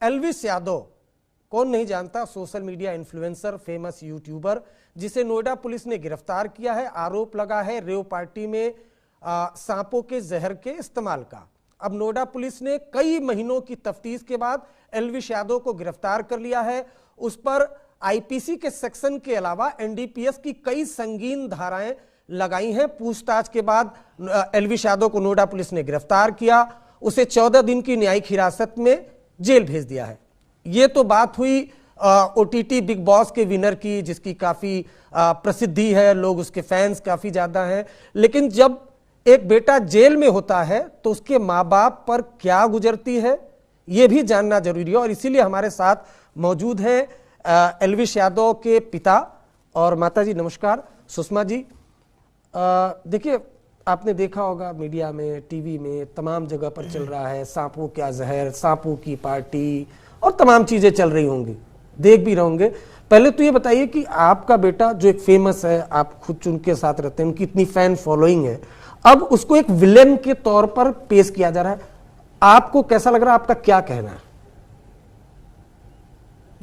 Elvis Yadav कौन नहीं जानता, social media influencer, famous YouTuber, जिसे नोएडा पुलिस ने गिरफ्तार किया है। आरोप लगा है रेव पार्टी में सांपों के जहर के इस्तेमाल का। अब नोएडा पुलिस ने कई महीनों की तफ्तीश के बाद एल्विस यादव को गिरफ्तार कर लिया है। उस पर आईपीसी के सेक्शन के अलावा एनडीपीएस की कई संगीन धाराएं लगाई हैं। पूछताछ के बाद एल्विस यादव को नोएडा पुलिस ने गिरफ्तार किया, उसे 14 दिन की न्यायिक हिरासत में जेल भेज दिया है। ये तो बात हुई ओटीटी बिग बॉस के विनर की, जिसकी काफी प्रसिद्धि है, लोग उसके फैंस काफी ज्यादा हैं। लेकिन जब एक बेटा जेल में होता है तो उसके माँ बाप पर क्या गुजरती है, यह भी जानना जरूरी है। और इसीलिए हमारे साथ मौजूद है एल्विस यादव के पिता और माता जी। नमस्कार सुषमा जी। देखिए, आपने देखा होगा मीडिया में, टीवी में, तमाम जगह पर चल रहा है सांपों का जहर, सांपों की पार्टी और तमाम चीजें चल रही होंगी, देख भी रहोगे। पहले तो ये बताइए कि आपका बेटा जो एक फेमस है, आप खुद उनके साथ रहते हैं, उनकी इतनी फैन फॉलोइंग है, अब उसको एक विलेन के तौर पर पेश किया जा रहा है, आपको कैसा लग रहा है? आपका क्या कहना है?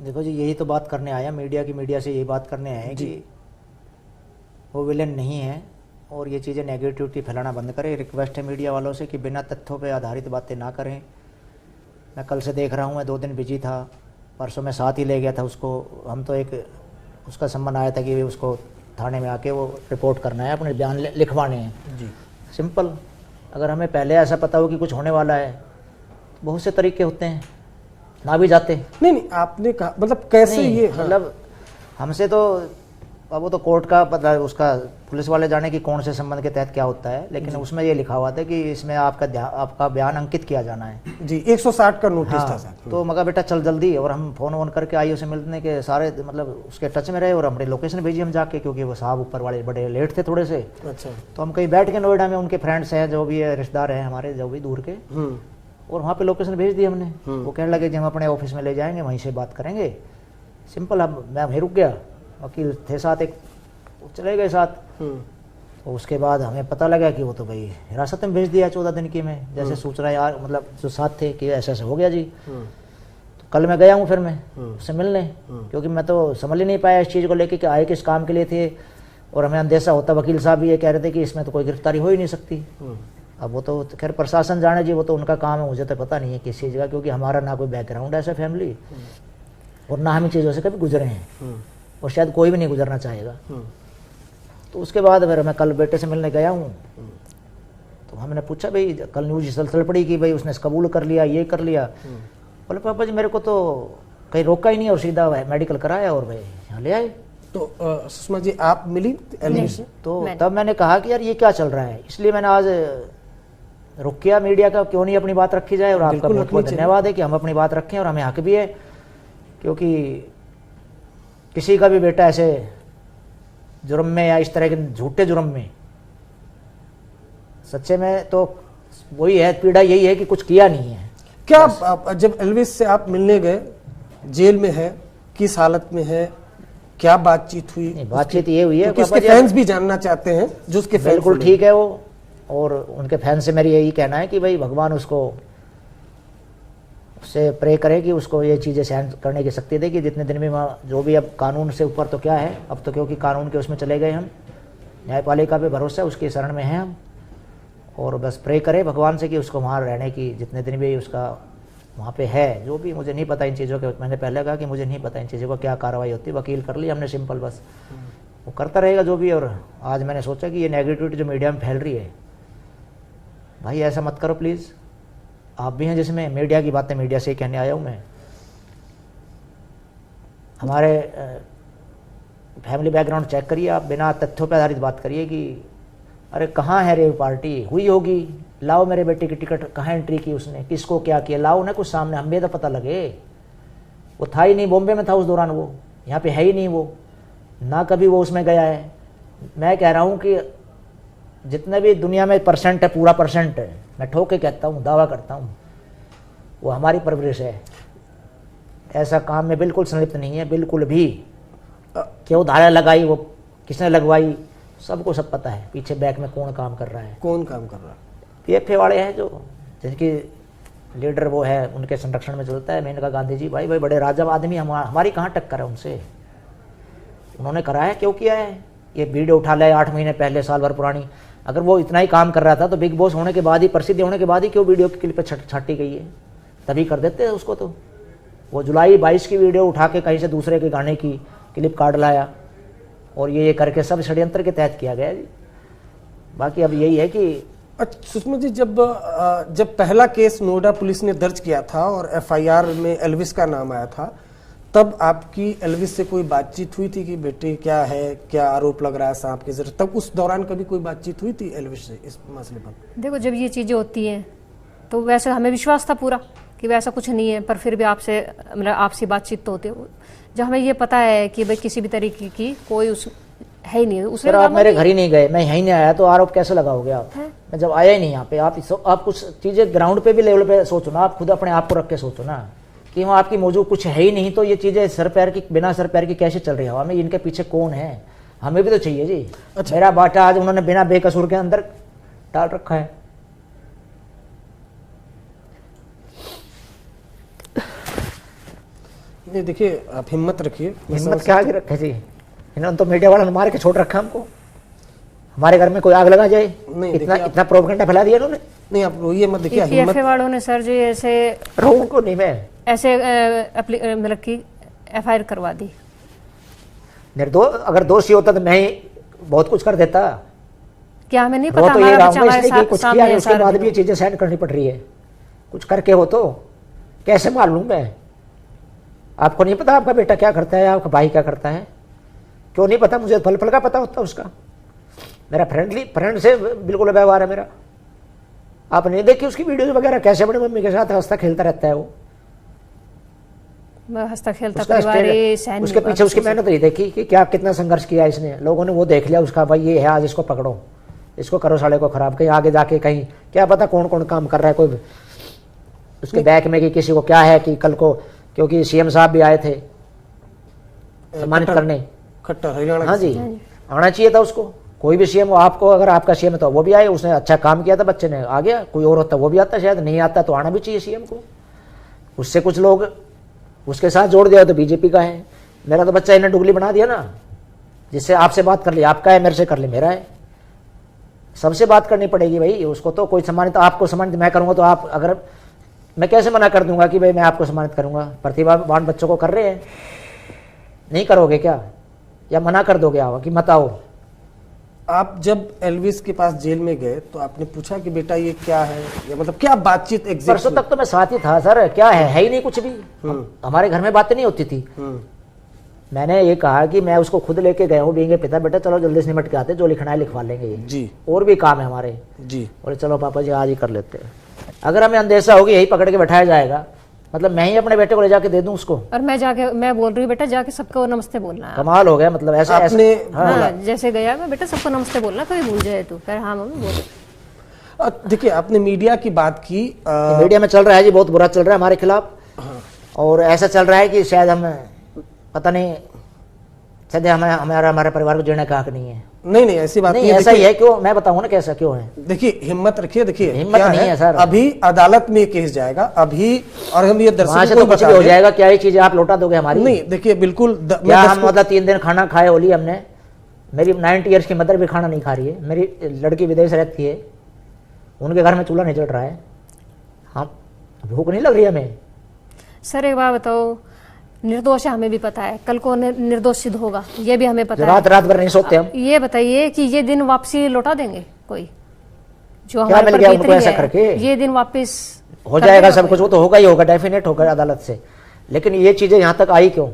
देखो जी, यही तो बात करने आया, मीडिया से यही बात करने आए कि वो विलेन नहीं है और ये चीज़ें नेगेटिविटी फैलाना बंद करें। रिक्वेस्ट है मीडिया वालों से कि बिना तथ्यों पे आधारित बातें ना करें। मैं कल से देख रहा हूँ, मैं 2 दिन बिजी था, परसों मैं साथ ही ले गया था उसको। हम तो एक उसका सम्मान आया था कि उसको थाने में आके वो रिपोर्ट करना है, अपने बयान लिखवाने हैं जी। सिंपल। अगर हमें पहले ऐसा पता हो कि कुछ होने वाला है तो बहुत से तरीके होते हैं, ना भी जाते। नहीं, आपने कहा मतलब कैसे ये मतलब हमसे तो अब वो तो कोर्ट का पता है, उसका पुलिस वाले जाने की कौन से संबंध के तहत क्या होता है, लेकिन उसमें ये लिखा हुआ था कि इसमें आपका बयान अंकित किया जाना है जी। 160 का नोटिस था सर। तो मगर बेटा चल जल्दी, और हम फोन करके आइए उसे मिलने के सारे मतलब उसके टच में रहे और हमने लोकेशन भेजी हम जाके, क्योंकि वो साहब ऊपर वाले बड़े लेट थे थोड़े से। अच्छा। तो हम कहीं बैठ के नोएडा में, उनके फ्रेंड्स हैं जो भी है, रिश्तेदार हैं हमारे जो भी दूर के, और वहाँ पे लोकेशन भेज दी हमने। वो कहने लगे कि हम अपने ऑफिस में ले जाएंगे, वहीं से बात करेंगे। सिंपल। अब मैं वहीं रुक गया, वकील थे साथ, एक चले गए साथ। तो उसके बाद हमें पता लगा कि वो तो भाई हिरासत में भेज दिया 14 दिन की में, जैसे सूचना यार मतलब जो साथ थे कि ऐसा ऐसा हो गया जी। तो कल मैं गया हूँ फिर मैं उससे मिलने, क्योंकि मैं तो समझ ही नहीं पाया इस चीज़ को लेके कि आए किस काम के लिए थे, और हमें अंदेशा होता। वकील साहब भी ये कह रहे थे कि इसमें तो कोई गिरफ्तारी हो ही नहीं सकती। अब वो तो खैर प्रशासन जाने जी, वो तो उनका काम है, मुझे तो पता नहीं है किस चीज़ का, क्योंकि हमारा ना कोई बैकग्राउंड है ऐसा फैमिली, और ना हम इन चीज़ों से कभी गुजरे हैं, और शायद कोई भी नहीं गुजरना चाहेगा। तो उसके बाद फिर मैं कल बेटे से मिलने गया हूँ, तो हमने पूछा भाई, कल न्यूज चल पड़ी कि भाई उसने कबूल कर लिया, ये कर लिया। बोले पापा जी मेरे को तो कहीं रोका ही नहीं, और सीधा मेडिकल कराया और भाई यहाँ ले आए। तो सुषमा जी आप मिली एल्विस से? तो तब मैंने कहा कि यार ये क्या चल रहा है, इसलिए मैंने आज रुक किया। मीडिया का क्यों नहीं अपनी बात रखी जाए, और आपका बहुत बहुत धन्यवाद है कि हम अपनी बात रखें, और हमें हक भी है, क्योंकि किसी का भी बेटा ऐसे जुर्म में या इस तरह के झूठे जुर्म में, सच्चे में तो वही है, पीड़ा यही है कि कुछ किया नहीं है। क्या जब एल्विस से आप मिलने गए, जेल में है, किस हालत में है, क्या बातचीत हुई? बातचीत ये हुई है कि उसके फैंस भी जानना चाहते हैं, जो उसके फैंस। बिल्कुल ठीक है वो, और उनके फैंस से मेरी यही कहना है कि भाई भगवान उसको उससे प्रे करे कि उसको ये चीज़ें सहन करने की शक्ति दे, कि जितने दिन में जो भी, अब कानून से ऊपर तो क्या है अब तो, क्योंकि कानून के उसमें चले गए हम, न्यायपालिका पे भरोसा है, उसकी शरण में हैं हम, और बस प्रे करे भगवान से कि उसको वहाँ रहने की जितने दिन भी उसका वहाँ पे है, जो भी, मुझे नहीं पता इन चीज़ों के, मैंने पहले कहा कि मुझे नहीं पता इन चीज़ों का क्या कार्रवाई होती है। वकील कर ली हमने सिंपल, बस वो करता रहेगा जो भी। और आज मैंने सोचा कि ये नेगेटिविटी जो मीडिया में फैल रही है, भाई ऐसा मत करो प्लीज़। आप भी हैं जिसमें मीडिया की बातें, मीडिया से ही कहने आया हूँ मैं। हमारे फैमिली बैकग्राउंड चेक करिए आप, बिना तथ्यों पर आधारित बात करिए कि अरे कहाँ है रेव पार्टी हुई होगी, लाओ मेरे बेटे की टिकट, कहाँ एंट्री की उसने, किसको क्या किया, लाओ ना कुछ सामने, हमें तो पता लगे। वो था ही नहीं, बॉम्बे में था उस दौरान, वो यहाँ पे है ही नहीं, वो ना कभी वो उसमें गया है। मैं कह रहा हूँ कि जितने भी दुनिया में परसेंट है, पूरा परसेंट है, मैं ठोक के कहता हूँ, दावा करता हूँ, वो हमारी परवरिश है। ऐसा काम में बिल्कुल संलिप्त नहीं है, बिल्कुल भी। क्यों धारा लगाई, वो किसने लगवाई, सबको सब पता है पीछे बैक में कौन काम कर रहा है। कौन काम कर रहा है? पीएफए वाले हैं जो, जिनकी लीडर वो है, उनके संरक्षण में चलता है। मैंने कहा गांधी जी भाई बड़े राजा आदमी, हमारी कहाँ टक्कर है उनसे। उन्होंने करा है, क्यों किया है? ये वीडियो उठा लिया 8 महीने पहले, साल भर पुरानी। अगर वो इतना ही काम कर रहा था तो बिग बॉस होने के बाद ही, प्रसिद्ध होने के बाद ही क्यों वीडियो की क्लिप छाटी गई है? तभी कर देते हैं उसको। तो वो जुलाई 22 की वीडियो उठा के कहीं से दूसरे के गाने की क्लिप काट लाया, और ये करके सब षड्यंत्र के तहत किया गया जी। बाकी अब यही है कि सुषमा जी, जब पहला केस नोएडा पुलिस ने दर्ज किया था और एफआईआर में एल्विस का नाम आया था, तब आपकी एल्विस से कोई बातचीत हुई थी कि बेटे क्या है, क्या आरोप लग रहा है सांप के जरिए? तब उस दौरान कभी कोई बातचीत हुई थी एल्विस से इस मसले पर? देखो, जब ये चीज़ें होती हैं तो वैसे हमें विश्वास था पूरा कि वैसा कुछ नहीं है, पर फिर भी आपसे मतलब आपसी बातचीत तो होती है। जब हमें ये पता है कि भाई किसी भी तरीके की कोई उस है ही नहीं, उसने आप मेरे घर ही नहीं गए, मैं यहीं नहीं आया, तो आरोप कैसे लगाओगे आप? मैं जब आया ही नहीं यहाँ पे, आप कुछ चीजें ग्राउंड पे भी लेवल पे सोचो ना, आप खुद अपने आप को रख के सोचो ना कि वहाँ आपकी मौजूद कुछ है ही नहीं, तो ये चीजें सर पैर की, बिना सर पैर की कैसे चल रही है हवा में? इनके पीछे कौन है? हमें भी तो चाहिए जी। अच्छा। मेरा बाटा आज उन्होंने बिना बेकसूर के अंदर डाल रखा है। देखिए, आप हिम्मत रखिए। हिम्मत क्या आगे रखे जी? इन्होंने तो मीडिया वालों ने मार के छोड़ रखा हमको। हमारे घर में कोई आग लगा जाए, इतना प्रोपेगेंडा फैला दिया इन्होंने। नहीं, आप रोइए मत। देखिए, हिम्मत वालों ने सर जी ऐसे रोहू को नहीं, मैं ऐसे मतलब की एफआईआर करवा दी। अगर दोषी होता तो मैं ही बहुत कुछ कर देता। क्या हमें नहीं पता? तो ये कुछ किया है, उसके बाद भी ये चीजें सहन करनी पड़ रही है। कुछ करके हो तो कैसे मान लूं मैं? आपको नहीं पता आपका बेटा क्या करता है, आपका भाई क्या करता है? क्यों नहीं पता? मुझे फल का पता होता उसका। मेरा फ्रेंड से बिल्कुल व्यवहार है मेरा। आप नहीं देखी उसकी वीडियोज वगैरह, कैसे बड़े मम्मी के साथ हंसता खेलता रहता है वो। हंसता खेलता परिवार है। उसके पीछे उसकी मेहनत नहीं देखी कि क्या कितना संघर्ष किया इसने। लोगों ने वो देख लिया उसका, भाई ये है आज इसको पकड़ो, इसको करो साले को खराब। कहीं आगे जाके कहीं क्या पता कौन कौन काम कर रहा है, कोई उसके बैक में कि किसी को क्या है कि कल को, क्योंकि सीएम साहब भी आए थे सम्मानित करने, खट्टर हरियाणा। हाँ जी, आना चाहिए था उसको। कोई भी सीएम हो, आपको अगर आपका सीएम था वो भी आए, उसने अच्छा काम किया था, बच्चे ने आ गया। कोई और होता वो भी आता, शायद नहीं आता तो आना भी चाहिए सीएम को। उससे कुछ लोग उसके साथ जोड़ दिया तो बीजेपी का है। मेरा तो बच्चा इन्हें डुगली बना दिया ना, जिससे आपसे बात कर ली आपका है, मेरे से कर ली मेरा है। सबसे बात करनी पड़ेगी भाई उसको। तो कोई सम्मानित, आपको सम्मानित मैं करूंगा तो आप, अगर मैं कैसे मना कर दूंगा कि भाई मैं आपको सम्मानित करूंगा? प्रतिभावान बच्चों को कर रहे हैं, नहीं करोगे क्या? या मना कर दोगे आप कि मत आओ? आप जब एल्विस के पास जेल में गए तो आपने पूछा कि बेटा ये क्या है, या मतलब क्या बातचीत एग्जैक्ट? परसों तक तो मैं साथ ही था सर। क्या है ही नहीं कुछ भी। हमारे घर में बातें नहीं होती थी। मैंने ये कहा कि मैं उसको खुद लेके गया हूँ, बींगे पिता, बेटा चलो जल्दी से निपट के आते, जो लिखना है लिखवा लेंगे जी, और भी काम है हमारे जी। और चलो पापा जी आज ही कर लेते हैं। अगर हमें अंदेशा होगी यही पकड़ के बैठाया जाएगा, मतलब मैं ही अपने बेटे को ले जाके दे दूं उसको, और मैं बोल रही हूँ बेटा जाके सबको नमस्ते बोलना है। कमाल हो गया। मतलब ऐसे आपने हाँ, जैसे गया मैं, बेटा सबको नमस्ते बोलना, कभी भूल जाए तू। फिर हाँ मम्मी बोल। देखिए, आपने मीडिया की बात की। मीडिया में चल रहा है जी, बहुत बुरा चल रहा है हमारे खिलाफ। और ऐसा चल रहा है कि शायद हम पता नहीं, शायद हमारे परिवार को जीने का हक नहीं है। नहीं ऐसी बात नहीं, ऐसा ही है। क्यों? मैं बताऊं ना कैसा क्यों है। देखिए, हिम्मत रखिए। देखिए, हिम्मत नहीं है सर। अभी अदालत में केस जाएगा अभी, और हम ये दर्शकों को कुछ भी हो जाएगा। क्या ये चीजें आप लौटा दोगे हमारी? नहीं, देखिए बिल्कुल। क्या हम मतलब 3 दिन खाना खाए होली हमने? मेरी 90 ईयर्स की मदर भी खाना नहीं खा रही है। मेरी लड़की विदेश रहती है, उनके घर में चूल्हा नहीं चल रहा है। हाँ, भूख नहीं लग रही हमें? सर एक बात बताओ, निर्दोष है हमें भी पता है, कल को निर्दोष सिद्ध होगा ये भी हमें पता है। रात भर नहीं सोते हम। ये बताइए कि ये दिन वापसी लौटा देंगे कोई? जो हमारे पर बीत रही है ये दिन वापस हो जाएगा सब कुछ? वो तो होगा ही होगा, डेफिनेट होगा अदालत से। लेकिन ये चीजें यहाँ तक आई क्यों?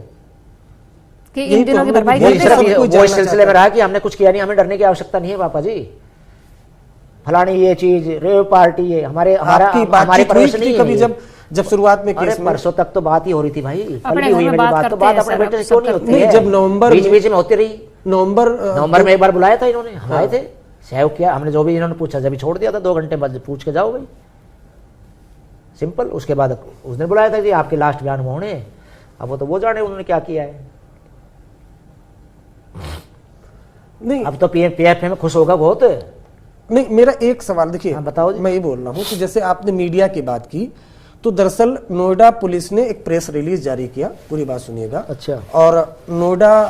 कि इन दिनों की भरपाई वो इस सिलसिले में रहा कि हमने कुछ किया नहीं, हमें डरने की आवश्यकता नहीं है पापा जी। फलानी ये चीज, रेव पार्टी, ये हमारे परवेश नहीं। कभी जब शुरुआत में केस में, परसों तक तो बात ही हो रही थी भाई, कल भी हुई मेरी बात। तो बात अपने बेटे से क्यों नहीं होती है? जब नवंबर बीच में होती रही। नवंबर में एक बार बुलाया था इन्होंने, हम आए थे, सहयोग किया हमने, जो भी इन्होंने पूछा जब छोड़ दिया था। 2 घंटे बाद पूछ के जाओ भाई, सिंपल। उसके बाद उसने बुलाया था कि आपके लास्ट बयान में होने। अब वो तो वो जाने उन्होंने क्या किया है। नहीं, अब तो पीएफए में खुश होगा बहुत। नहीं, मेरा एक सवाल देखिए, बताओ। मैं ये बोल रहा हूँ कि जैसे आपने मीडिया की बात की, तो दरअसल नोएडा पुलिस ने एक प्रेस रिलीज जारी किया, पूरी बात सुनिएगा। अच्छा। और नोएडा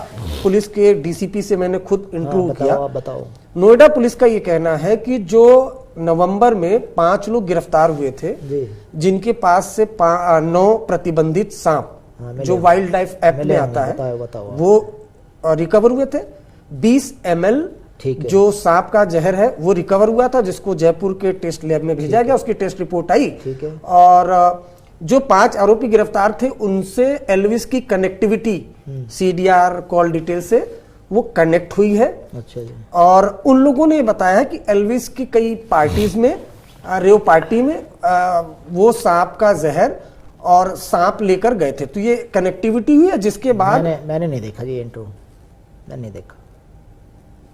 पुलिस के डीसीपी से मैंने खुद इंटरव्यू किया। बताओ। नोएडा पुलिस का ये कहना है कि जो नवंबर में 5 लोग गिरफ्तार हुए थे, जिनके पास से 9 प्रतिबंधित सांप जो वाइल्ड लाइफ एक्ट में आता है, वो रिकवर हुए थे। 20 ml जो सांप का जहर है वो रिकवर हुआ था, जिसको जयपुर के टेस्ट लैब में भेजा गया, उसकी टेस्ट रिपोर्ट आई। और जो 5 आरोपी गिरफ्तार थे उनसे एल्विस की कनेक्टिविटी सीडीआर कॉल डिटेल से वो कनेक्ट हुई है। अच्छा जी। और उन लोगों ने बताया कि एल्विस की कई पार्टीज में, रेव पार्टी में वो सांप का जहर और सांप लेकर गए थे। तो ये कनेक्टिविटी हुई है, जिसके बाद मैंने नहीं देखा जी इंटरव्यू, मैंने नहीं देखा।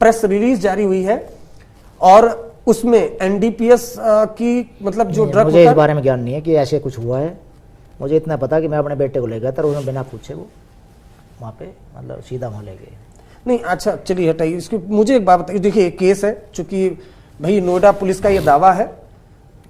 प्रेस रिलीज जारी हुई है और उसमें एनडीपीएस की मतलब जो ड्रग, मुझे इस बारे में ज्ञान नहीं है कि ऐसे कुछ हुआ है। मुझे इतना पता कि मैं अपने बेटे को ले गया था, उन्होंने बिना पूछे वो वहाँ पे मतलब सीधा वहाँ ले गए। नहीं, अच्छा चलिए हटाइए इसकी। मुझे एक बात बताइए, देखिए केस है, चूंकि भाई नोएडा पुलिस का ये दावा है,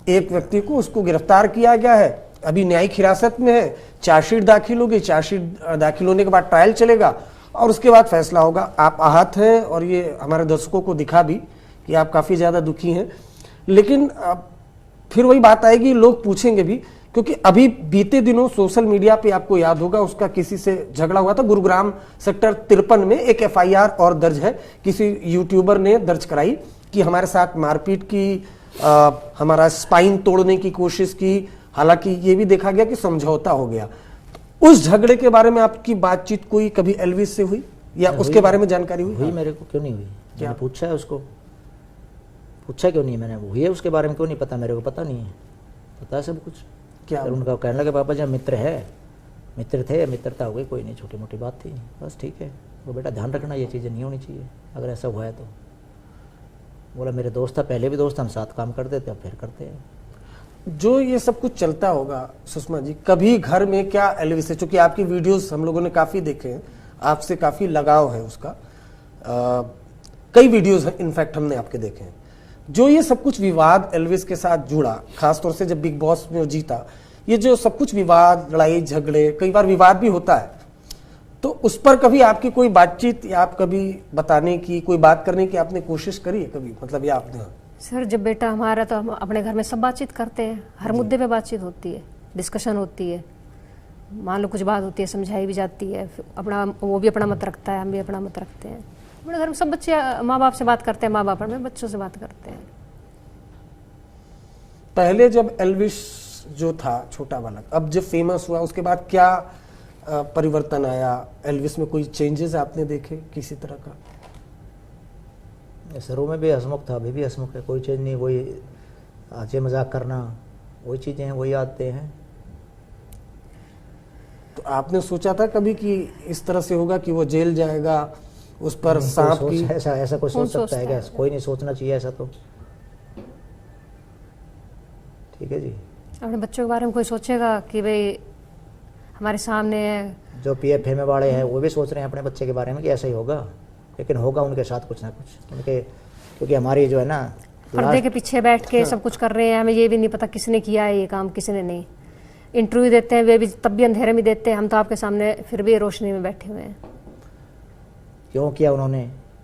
एक व्यक्ति को उसको गिरफ्तार किया गया है, अभी न्यायिक हिरासत में है, चार्जशीट दाखिल होगी, चार्जशीट दाखिल होने के बाद ट्रायल चलेगा और उसके बाद फैसला होगा। आप आहत हैं और ये हमारे दर्शकों को दिखा भी कि आप काफी ज्यादा दुखी हैं, लेकिन फिर वही बात आएगी, लोग पूछेंगे भी, क्योंकि अभी बीते दिनों सोशल मीडिया पे आपको याद होगा उसका किसी से झगड़ा हुआ था। गुरुग्राम सेक्टर 53 में एक एफआईआर और दर्ज है, किसी यूट्यूबर ने दर्ज कराई कि हमारे साथ मारपीट की, हमारा स्पाइन तोड़ने की कोशिश की। हालांकि ये भी देखा गया कि समझौता हो गया। उस झगड़े के बारे में आपकी बातचीत कोई कभी एल्विस से हुई या उसके बारे में जानकारी हुई? मेरे को क्यों नहीं हुई? मैंने पूछा है उसको, पूछा क्यों नहीं मैंने, हुई है उसके बारे में क्यों नहीं पता? मेरे को पता नहीं है, पता है सब कुछ। क्या उनका कहने लगे पापा जब मित्र है, मित्र थे, मित्रता हो गई, कोई नहीं, छोटी मोटी बात थी, बस ठीक है। वो बेटा ध्यान रखना ये चीज़ें नहीं होनी चाहिए, अगर ऐसा हुआ है तो। बोला मेरे दोस्त था, पहले भी दोस्त, हम साथ काम करते थे, अब फिर करते हैं। जो ये सब कुछ चलता होगा सुषमा जी, कभी घर में क्या एल्विस है, चूंकि आपकी वीडियोस हम लोगों ने काफी देखे हैं, आपसे काफी लगाव है उसका, कई वीडियोस हैं इनफैक्ट हमने आपके देखे हैं। जो ये सब कुछ विवाद एल्विस के साथ जुड़ा, खासतौर से जब बिग बॉस में जीता, ये जो सब कुछ विवाद, लड़ाई झगड़े, कई बार विवाद भी होता है, तो उस पर कभी आपकी कोई बातचीत या आप कभी बताने की, कोई बात करने की आपने कोशिश करी है कभी, मतलब ये आपने? सर जब बेटा हमारा, तो हम अपने घर में सब बातचीत करते हैं, हर मुद्दे पे बातचीत होती है, डिस्कशन होती है। मान लो कुछ बात होती है, समझाई भी जाती है, अपना वो भी अपना मत रखता है, हम भी अपना मत रखते हैं। अपने घर में सब बच्चे माँ बाप से बात करते हैं, माँ बाप अपने बच्चों से बात करते हैं। पहले जब एल्विस जो था छोटा वाला, अब जब फेमस हुआ उसके बाद क्या परिवर्तन आया एल्विस में? कोई चेंजेस आपने देखे किसी तरह का? शुरू में भी हंसमुख था, अभी भी हंसमुख है, कोई चीज़ नहीं, वही हंसी मजाक करना, वही चीज़ें हैं, वही आते हैं। तो आपने सोचा था कभी कि इस तरह से होगा कि वो जेल जाएगा, उस पर सांप की? ऐसा कोई सोच सकता है क्या? कोई नहीं सोचना चाहिए ऐसा तो। ठीक है जी। अपने बच्चों के बारे में कोई सोचेगा कि भाई हमारे सामने है, जो PFA में वाले हैं वो भी सोच रहे हैं अपने बच्चे के बारे में कि ऐसा ही होगा, लेकिन होगा उनके साथ कुछ ना कुछ, उनके, क्योंकि हमारी जो है ना पर्दे के पीछे बैठ के सब कुछ कर रहे हैं, हमें ये भी नहीं पता किसने किया है ये काम, किसने नहीं। इंटरव्यू देते हैं वे भी, तब भी अंधेरे में देते हैं, हम तो आपके सामने फिर भी रोशनी में बैठे हुए हैं। क्यों किया उन्होंने,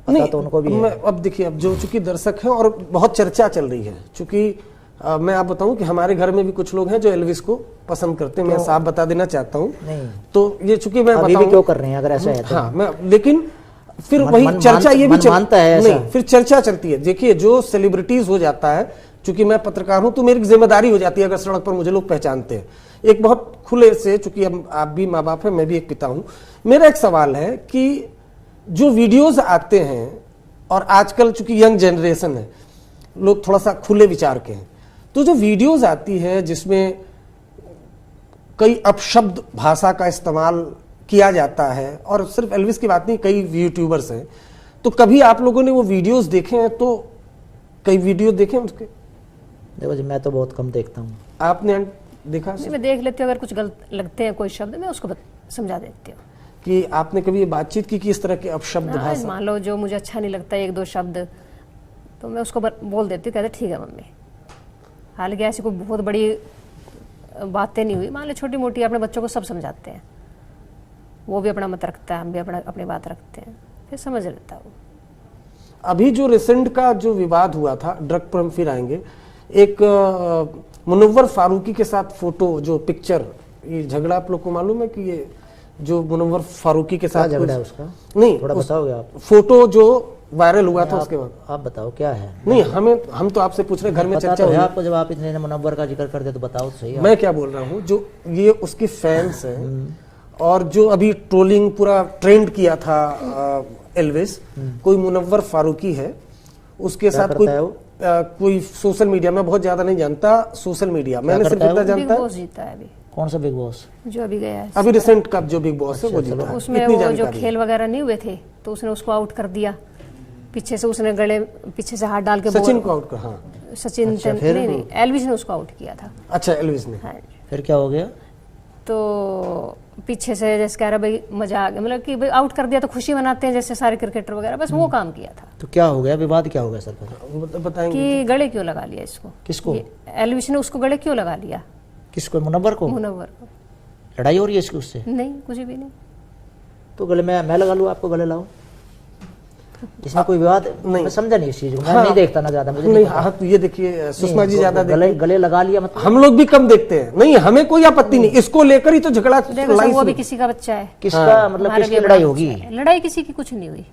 पता तो उनको भी है। अब देखिए, अब जो चूंकि दर्शक है और बहुत चर्चा चल रही है, चूंकि मैं आप बताऊं कि हमारे घर में भी कुछ लोग हैं जो एल्विस को पसंद करते हैं, मैं साफ बता देना चाहता हूं। तो ये चूंकि मैं अभी भी क्यों कर रहे हैं अगर ऐसा है तो? हाँ, मैं, लेकिन फिर वही चर्चा ये भी मानता है ऐसा? नहीं, फिर चर्चा चलती है। देखिए जो सेलिब्रिटीज हो जाता है, चूंकि मैं पत्रकार हूं तो मेरी जिम्मेदारी हो जाती है, अगर सड़क पर मुझे लोग पहचानते हैं, एक बहुत खुले से, चूंकि आप भी माँ बाप है, मैं भी एक पिता हूं, मेरा एक सवाल है कि जो वीडियोज आते हैं, और आजकल चूंकि यंग जनरेशन है, लोग थोड़ा सा खुले विचार के हैं, तो जो वीडियोज आती है जिसमें कई अपशब्द भाषा का इस्तेमाल किया जाता है, और सिर्फ एल्विस की बात नहीं, कई यूट्यूबर्स हैं, तो कभी आप लोगों ने वो वीडियोस देखे हैं? तो कई वीडियो देखे हैं उसके? देखो जी, मैं तो बहुत कम देखता हूँ। आपने देखा? मैं देख लेती हूँ, अगर कुछ गलत लगते हैं कोई शब्द, मैं उसको समझा देती हूँ। कि आपने कभी ये बातचीत की कि इस तरह के अपशब्द भाषा? मान लो जो मुझे अच्छा नहीं लगता एक दो शब्द, तो मैं उसको बोल देती हूँ, कहते ठीक है मम्मी। हालांकि ऐसी कोई बहुत बड़ी बातें नहीं हुई, मान लो छोटी मोटी, अपने बच्चों को सब समझाते हैं, वो भी अपना मत रखता है, हम भी अपनी बात रखते हैं, फिर समझ लेता है वो। अभी जो रिसेंट का जो विवाद हुआ था ड्रग पर हम फिर आएंगे, एक मुनव्वर फारूकी के साथ फोटो जो पिक्चर, ये झगड़ा आप लोग को मालूम है कि ये जो मुनव्वर फारूकी के साथ झगड़ा है उसका? नहीं, थोड़ा बताओगे आप? फोटो जो वायरल हुआ था उसके बाद आप बताओ क्या है? नहीं, हम तो आपसे पूछ रहे, घर में चर्चा हुई आपको, जब आप इतने मुनव्वर का जिक्र कर दे तो बताओ तो सही। मैं क्या बोल रहा हूँ, जो ये उसके फैंस हैं और जो अभी ट्रोलिंग पूरा ट्रेंड किया था एल्विस, कोई मुनव्वर फारूकी है, उसके साथ कोई सोशल मीडिया में, बहुत ज्यादा नहीं जानता सोशल मीडिया, मैंने सिर्फ इतना जानता है। जीता है अभी। कौन सा बिग बॉस? जो अभी गया है, अभी रिसेंट का जो बिग बॉस है वो जीता है। उसमें वो जो खेल वगैरह नहीं हुए थे तो उसने उसको आउट कर दिया, पीछे से उसने गले पीछे से हाथ डाल के सचिन को आउट कर, हाँ सचिन नहीं, एल्विस ने उसको आउट किया था। अच्छा, एल्विस ने। हाँ, फिर क्या हो गया? तो पीछे से जैसे कह रहा भाई मजा आ गया, मतलब कि भाई आउट कर दिया तो खुशी मनाते हैं जैसे सारे क्रिकेटर वगैरह, बस वो काम किया था। तो क्या हो गया, विवाद क्या हो गया सर? बताएंगे कि गले क्यों लगा लिया इसको? किसको? एल्विस ने उसको गले क्यों लगा लिया? किसको? मुनव्वर को? मुनव्वर को। लड़ाई हो रही है इसकी उससे? नहीं, कुछ भी नहीं। तो गले में मैं लगा लूँ, आपको गले लाओ, इसमें कोई विवाद नहीं? मैं समझा नहीं इस चीज को, मैं नहीं देखता ना ज्यादा, मुझे नहीं। हाँ, तो ये देखिए सुषमा जी ज्यादा गले लगा लिया, मतलब हम लोग भी कम देखते हैं। नहीं, हमें कोई आपत्ति नहीं, इसको लेकर ही तो झगड़ा। वो भी किसी का बच्चा है, किसका मतलब किसकी लड़ाई होगी? लड़ाई किसी की कुछ नहीं हुई,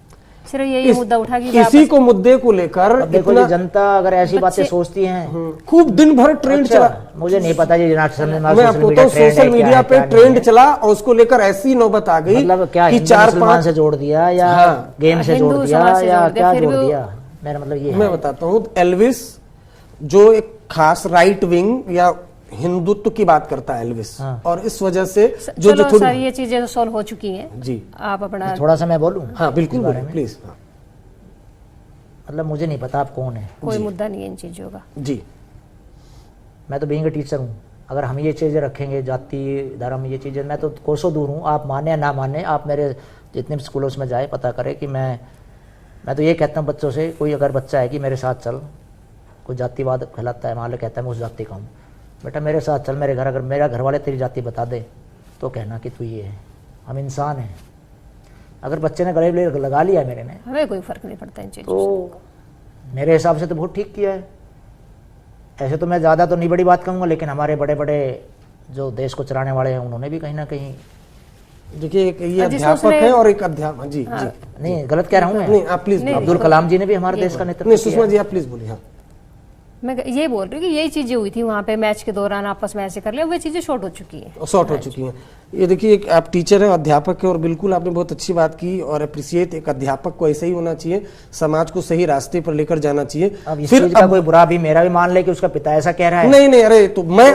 सिर्फ यही मुद्दा उठा कि किसी को मुद्दे को लेकर इतना जनता अगर ऐसी बातें सोचती हैं, खूब दिन भर ट्रेंड चला। मुझे नहीं पता जी, मैं आपको तो सोशल मीडिया पे ट्रेंड चला और उसको लेकर ऐसी नौबत आ गई, मतलब क्या कि 4-5 से जोड़ दिया या गेम से जोड़ दिया या क्या जोड़ दिया? मेरा मतलब ये मैं बताता हूँ, एल्विस जो एक खास राइट विंग या हिंदुत्व की बात करता है एल्विस, और इस वजह से जो सारी ये चीजें सॉल्व हो चुकी हैं जी। आप अपना थोड़ा सा मैं बोलूं? हाँ बिल्कुल बोलें प्लीज। मतलब मुझे नहीं पता आप कौन है, कोई मुद्दा नहीं है इन चीजों का जी। मैं तो बीइंग अ टीचर हूँ, अगर हम ये चीजें रखेंगे, जाति धर्म ये चीजें, मैं तो कोसों दूर हूँ। आप माने या ना माने, आप मेरे जितने भी स्कूलों में जाए पता करें कि मैं तो ये कहता हूँ बच्चों से, कोई अगर बच्चा है कि मेरे साथ चल, कोई जातिवाद फैलाता है, मान लो कहता है मैं उस जाति का हूँ, बेटा मेरे साथ चल मेरे घर, अगर मेरा घर वाले तेरी जाति बता दे तो कहना कि तू ये है, हम इंसान हैं। अगर बच्चे ने गले लगा लिया मेरे ने, हमें कोई फर्क नहीं पड़ता इन चीजों तो मेरे हिसाब से तो बहुत ठीक किया है। ऐसे तो मैं ज़्यादा तो नहीं बड़ी बात कहूँगा, लेकिन हमारे बड़े बड़े जो देश को चलाने वाले हैं उन्होंने भी कहीं ना कहीं, देखिए ये अध्यापक है और एक अध्यापक, जी जी नहीं गलत कह रहा हूँ मैं, नहीं आप प्लीज, अब्दुल कलाम जी ने भी हमारे देश का नेतृत्व नहीं, सुषमा जी आप प्लीज बोलिए। हाँ, मैं ये बोल रही हूँ कि यही चीजें हुई थी वहाँ पे मैच के दौरान, आपस में ऐसे कर लिया, वो चीजें शॉर्ट हो चुकी हैं, शॉर्ट हो चुकी हैं। ये देखिए, एक आप टीचर है, अध्यापक है, और बिल्कुल आपने बहुत अच्छी बात की और अप्रिशिएट, एक अध्यापक को ऐसे ही होना चाहिए, समाज को सही रास्ते पर लेकर जाना चाहिए। अब इस चीज का कोई बुरा भी मेरा भी मान ले कि उसका पिता ऐसा कह रहा है, नहीं नहीं, अरे तो मैं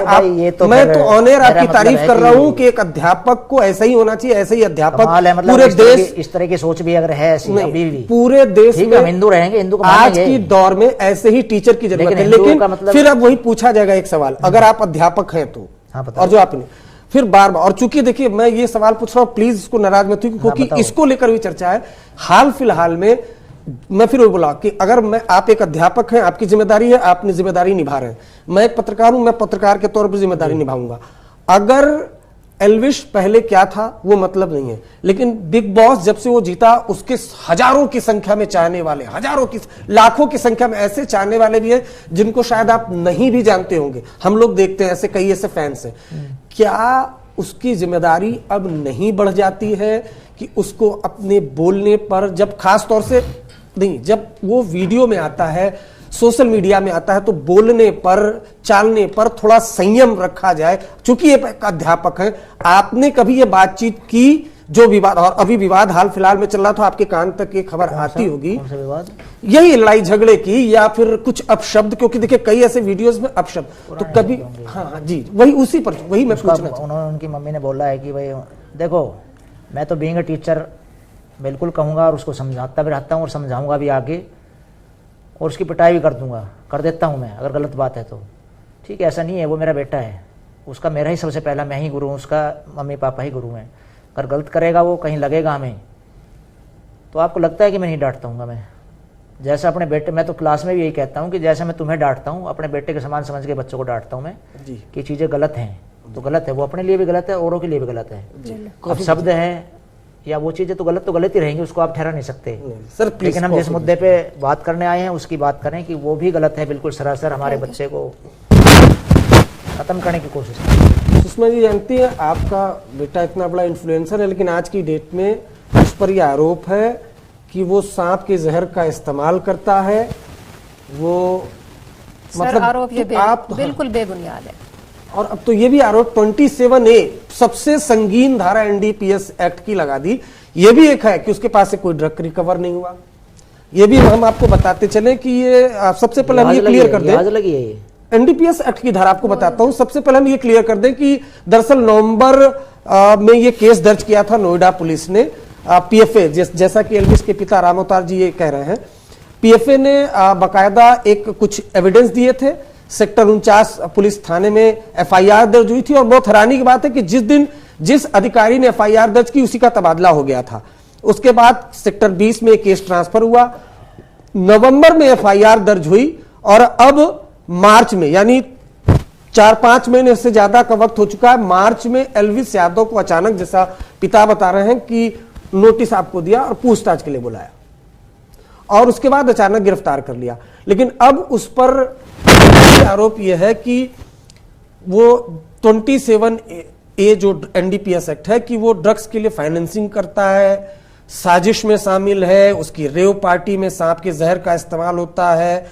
ऑन एयर आपकी तारीफ कर रहा हूँ कि एक अध्यापक को ऐसा ही होना चाहिए, ऐसे ही अध्यापक पूरे देश, इस तरह की सोच भी अगर है पूरे देश में, हम हिंदू रहेंगे, हिंदू को आज की दौर में ऐसे ही टीचर की जरूरत है। लेकिन फिर अब वही पूछा जाएगा एक सवाल, अगर आप अध्यापक हैं तो, और जो आपने फिर बार बार, और चूंकि देखिए मैं ये सवाल पूछ रहा हूं, प्लीज इसको नाराज मत हुई, क्योंकि इसको लेकर भी चर्चा है। हाल फिलहाल में मैं फिर वो बोला कि अगर आप एक अध्यापक हैं, आपकी जिम्मेदारी है, आपने जिम्मेदारी निभा रहे हैं, मैं एक पत्रकार हूं, मैं पत्रकार के तौर पर जिम्मेदारी निभाऊंगा। अगर एल्विश पहले क्या था वो मतलब नहीं है, लेकिन बिग बॉस जब से वो जीता, उसके हजारों की संख्या में चाहने वाले, हजारों की, लाखों की संख्या में ऐसे चाहने वाले भी हैं जिनको शायद आप नहीं भी जानते होंगे, हम लोग देखते हैं ऐसे कई ऐसे फैंस हैं। क्या उसकी जिम्मेदारी अब नहीं बढ़ जाती है कि उसको अपने बोलने पर, जब खास तौर से नहीं, जब वो वीडियो में आता है, सोशल मीडिया में आता है, तो बोलने पर, चालने पर थोड़ा संयम रखा जाए। चूंकि ये अध्यापक हैं, आपने कभी ये बातचीत की जो विवाद, और अभी विवाद हाल फिलहाल में चल रहा था, आपके कान तक ये खबर आती होगी, यही लड़ाई झगड़े की या फिर कुछ अपशब्द, क्योंकि देखिए कई ऐसे वीडियोस में अपशब्द, तो कभी हाँ जी, वही उसी पर, वही मैं पूछना, उन्होंने, उनकी मम्मी ने बोला है कि भाई देखो, मैं तो बीइंग अ टीचर बिल्कुल कहूँगा और उसको समझाता भी रहता हूँ और समझाऊंगा भी आगे, और उसकी पिटाई भी कर दूंगा, कर देता हूँ मैं, अगर गलत बात है तो ठीक है, ऐसा नहीं है, वो मेरा बेटा है, उसका मेरा ही सबसे पहला मैं ही गुरु हूँ, उसका मम्मी पापा ही गुरु हैं। अगर गलत करेगा वो, कहीं लगेगा हमें, तो आपको लगता है कि मैं नहीं डांटता हूँ? मैं जैसा अपने बेटे, मैं तो क्लास में भी यही कहता हूँ कि जैसा मैं तुम्हें डांटता हूँ, अपने बेटे के समान समझ के बच्चों को डांटता हूँ मैं, कि चीज़ें गलत हैं, तो गलत है, वो अपने लिए भी गलत है, औरों के लिए भी गलत है। अब शब्द है या वो चीजें तो गलत ही रहेंगी, उसको आप ठहरा नहीं सकते सर। लेकिन हम जिस मुद्दे पे बात करने आए हैं उसकी बात करें कि वो भी गलत है, बिल्कुल सरासर हमारे बच्चे को खत्म करने की कोशिश करें। सुषमा जी जानती है आपका बेटा इतना बड़ा इन्फ्लुएंसर है, लेकिन आज की डेट में उस पर यह आरोप है कि वो सांप के जहर का इस्तेमाल करता है। वो मतलब आरोप ये आप बिल्कुल बेबुनियाद है। और अब तो ये भी आरोप 27A सबसे संगीन धारा एनडीपीएस एक्ट की लगा दी। ये भी एक है कि उसके पास से कोई ड्रग रिकवर नहीं हुआ। ये भी हम आपको बताते चले कि ये सबसे पहले हम ये क्लियर कर दें, एनडीपीएस एक्ट की धारा आपको बताता हूं। सबसे पहले हम ये क्लियर कर दें कि दरअसल नवंबर में ये केस दर्ज किया था नोएडा पुलिस ने। पीएफए जैसा कि एल्विस के पिता राम अवतार जी ये कह रहे हैं, पीएफए ने बाकायदा एक कुछ एविडेंस दिए थे। सेक्टर 49 पुलिस थाने में एफआईआर दर्ज हुई थी और बहुत हैरानी की बात है कि जिस अधिकारी ने एफआईआर दर्ज की उसी का तबादला हो गया था। उसके बाद सेक्टर 20 में केस ट्रांसफर हुआ, नवंबर में एफआईआर दर्ज हुई और अब मार्च में, यानी 4-5 महीने से ज्यादा का वक्त हो चुका है, मार्च में एल्विस यादव को अचानक, जैसा पिता बता रहे हैं, कि नोटिस आपको दिया और पूछताछ के लिए बुलाया और उसके बाद अचानक गिरफ्तार कर लिया। लेकिन अब उस पर आरोप यह है कि वो 27A जो एनडीपीएस एक्ट है कि वो ड्रग्स के लिए फाइनेंसिंग करता है, साजिश में शामिल है, उसकी रेव पार्टी में सांप के जहर का इस्तेमाल होता है,